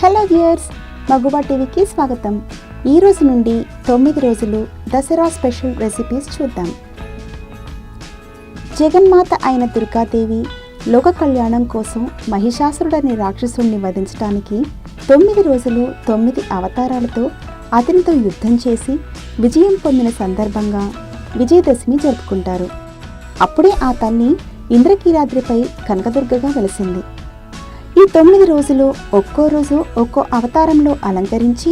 Hello viewers, MaguvaTvకి స్వాగతం. ఈ రోజు నుండి 9 రోజులు దసరా స్పెషల్ రెసిపీస్ చూద్దాం. జగన్మాత అయిన దుర్గాదేవి లోక కళ్యాణం కోసం మహిషాసురుడని రాక్షసుడిని వధించడానికి 9 రోజులు 9 అవతారాలతో అతనితో యుద్ధం చేసి విజయం పొందిన సందర్భంగా విజయదశమి జరుపుకుంటారు. అప్పుడే ఆ తల్లి ఇంద్రకీలాద్రిపై కనకదుర్గగా వెలిసింది. ఈ 9 రోజులు ఒక్కో రోజు ఒక్కో అవతారంలో అలంకరించి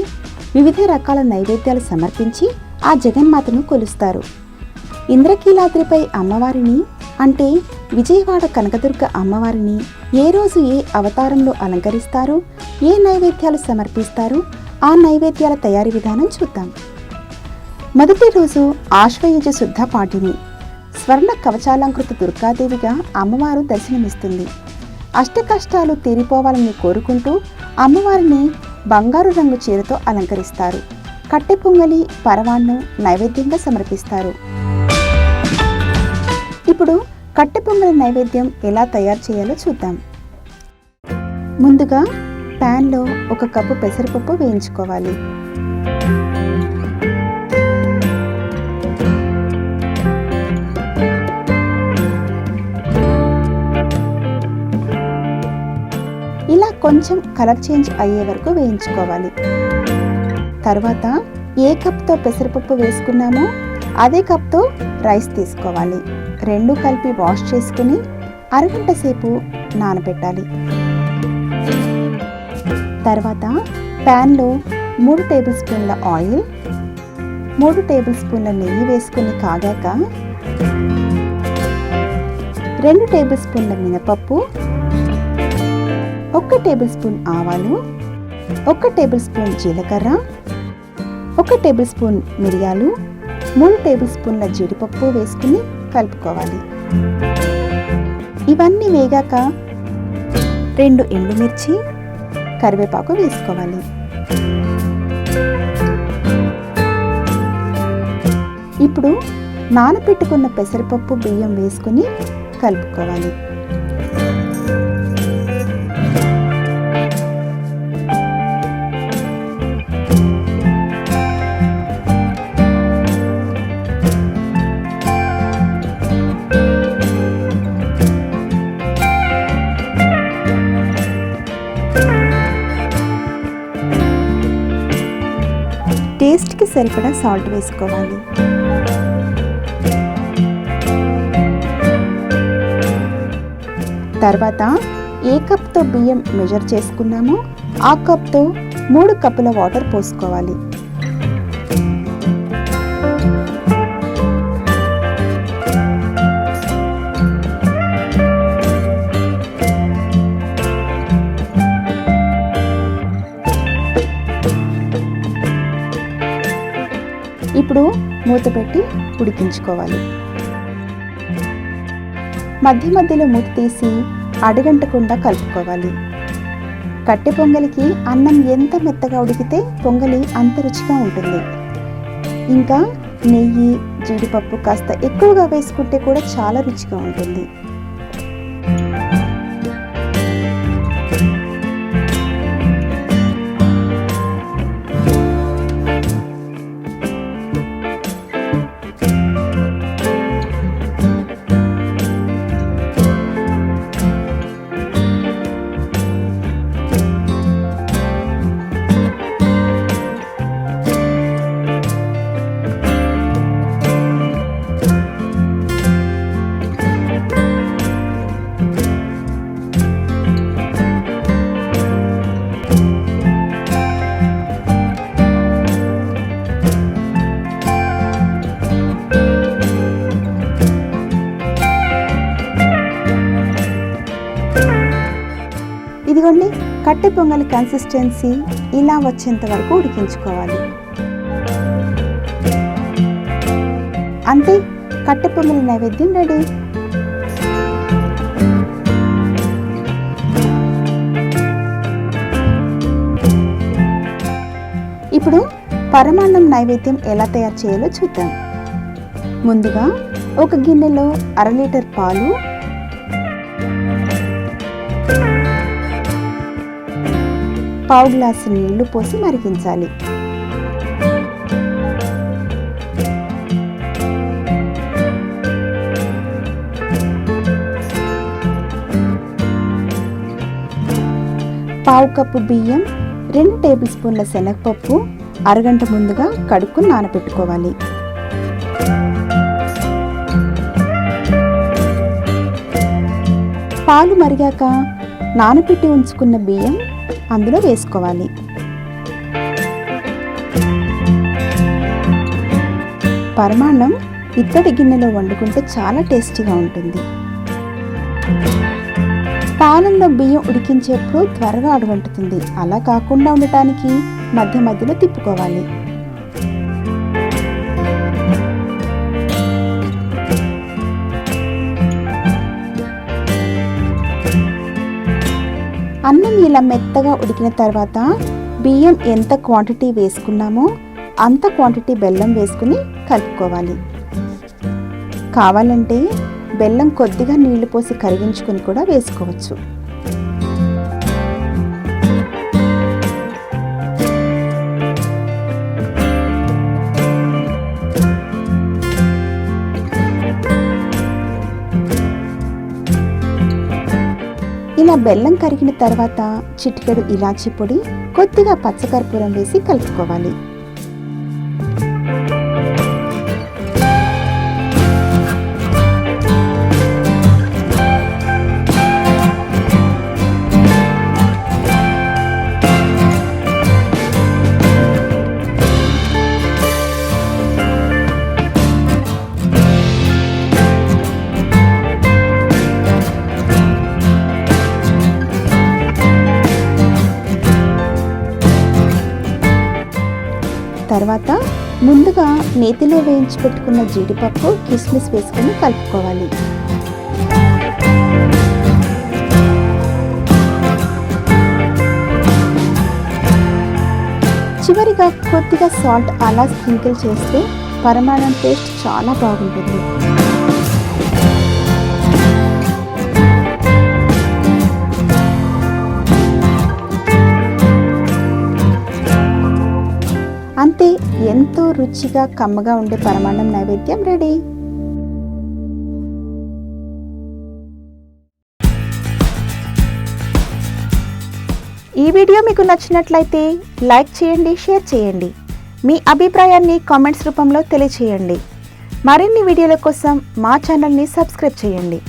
వివిధ రకాల నైవేద్యాలు సమర్పించి ఆ జగన్మాతను కొలుస్తారు. ఇంద్రకీలాద్రిపై అమ్మవారిని అంటే విజయవాడ కనకదుర్గ అమ్మవారిని ఏ రోజు ఏ అవతారంలో అలంకరిస్తారు, ఏ నైవేద్యాలు సమర్పిస్తారు, ఆ నైవేద్యాల తయారీ విధానం చూద్దాం. మొదటి రోజు ఆశ్వయుజ శుద్ధ పాఠిని స్వర్ణ కవచాలంకృత దుర్గాదేవిగా అమ్మవారు దర్శనమిస్తుంది. అష్ట కష్టాలు తీరిపోవాలని కోరుకుంటూ అమ్మవారిని బంగారు రంగు చీరతో అలంకరిస్తారు. కట్టె పొంగలి పరమాన్నం నైవేద్యంగా సమర్పిస్తారు. ఇప్పుడు కట్టె పొంగలి నైవేద్యం ఎలా తయారు చేయాలో చూద్దాం. ముందుగా ప్యాన్లో 1 కప్పు పెసరపప్పు వేయించుకోవాలి. ఇలా కొంచెం కలర్ చేంజ్ అయ్యే వరకు వేయించుకోవాలి. తర్వాత ఏ కప్తో పెసరపప్పు వేసుకున్నామో అదే కప్తో రైస్ తీసుకోవాలి. 2 కలిపి వాష్ చేసుకుని అరగంట సేపు నానబెట్టాలి. తర్వాత ప్యాన్లో 3 టేబుల్ స్పూన్ల ఆయిల్, 3 టేబుల్ స్పూన్ల నెయ్యి వేసుకుని కాగాక 2 టేబుల్ స్పూన్ల మినపప్పు, 1 టేబుల్ స్పూన్ ఆవాలు, 1 టేబుల్ స్పూన్ జీలకర్ర, 1 టేబుల్ స్పూన్ మిరియాలు, 3 టేబుల్ స్పూన్ల జీడిపప్పు వేసుకుని కలుపుకోవాలి. ఇవన్నీ వేగాక 2 ఎండుమిర్చి, కరివేపాకు వేసుకోవాలి. ఇప్పుడు నానబెట్టుకున్న పెసరపప్పు బియ్యం వేసుకుని కలుపుకోవాలి. టేస్ట్కి సరిపడా సాల్ట్ వేసుకోవాలి. తర్వాత ఏ కప్తో బియ్యం మెజర్ చేసుకున్నామో ఆ కప్తో 3 కప్పుల వాటర్ పోసుకోవాలి. ఇప్పుడు మూత పెట్టి ఉడికించుకోవాలి. మధ్య మధ్యలో మూత తీసి అడుగంటకుండా కలుపుకోవాలి. కట్టె పొంగలికి అన్నం ఎంత మెత్తగా ఉడికితే పొంగలి అంత రుచిగా ఉంటుంది. ఇంకా నెయ్యి, జీడిపప్పు కాస్త ఎక్కువగా వేసుకుంటే కూడా చాలా రుచిగా ఉంటుంది. ఇదిగోండి, కట్టె పొంగలి కన్సిస్టెన్సీ ఇలా వచ్చేంత వరకు ఉడికించుకోవాలి. అంతే, కట్టె పొంగలి నైవేద్యం రెడీ. ఇప్పుడు పరమాన్నం నైవేద్యం ఎలా తయారు చేయాలో చూద్దాం. ముందుగా 1 గిన్నెలో 1/2 లీటర్ పాలు, పావు గ్లాసు నీళ్లు పోసి మరిగించాలి. పావు కప్పు బియ్యం, 2 టేబుల్ స్పూన్ల శనగపప్పు అరగంట ముందుగా కడుక్కుని నానబెట్టుకోవాలి. పాలు మరిగాక నానబెట్టి ఉంచుకున్న బియ్యం అందులో వేసుకోవాలి. పరమాన్నం ఇత్తడి గిన్నెలో వండుకుంటే చాలా టేస్టీగా ఉంటుంది. పాలల్లో బియ్యం ఉడికించేప్పుడు త్వరగా అడుగంటుతుంది. అలా కాకుండా ఉండటానికి మధ్య మధ్యలో తిప్పుకోవాలి. అన్నం ఇలా మెత్తగా ఉడికిన తర్వాత బియ్యం ఎంత క్వాంటిటీ వేసుకున్నామో అంత క్వాంటిటీ బెల్లం వేసుకుని కలుపుకోవాలి. కావాలంటే బెల్లం కొద్దిగా నీళ్లు పోసి కరిగించుకొని కూడా వేసుకోవచ్చు. ఇలా బెల్లం కరిగిన తర్వాత చిటికెడు ఇలాచీ పొడి, కొద్దిగా పచ్చకర్పూరం వేసి కలుపుకోవాలి. తర్వాత ముందుగా నేతిలో వేయించి పెట్టుకున్న జీడిపప్పు, కిస్మిస్ వేసుకొని కలుపుకోవాలి. చివరిగా కొద్దిగా సాల్ట్ అలా స్ప్రింకిల్ చేస్తే పరమాన్నం టేస్ట్ చాలా బాగుంటుంది. అంతే, ఎంతో రుచిగా కమ్మగా ఉండే పరమాన్నం నైవేద్యం రెడీ. ఈ వీడియో మీకు నచ్చినట్లయితే లైక్ చేయండి, షేర్ చేయండి. మీ అభిప్రాయాన్ని కామెంట్స్ రూపంలో తెలియచేయండి. మరిన్ని వీడియోల కోసం మా ఛానల్ని సబ్స్క్రైబ్ చేయండి.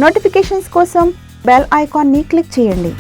నోటిఫికేషన్స్ కోసం బెల్ ఐకాన్ని క్లిక్ చేయండి.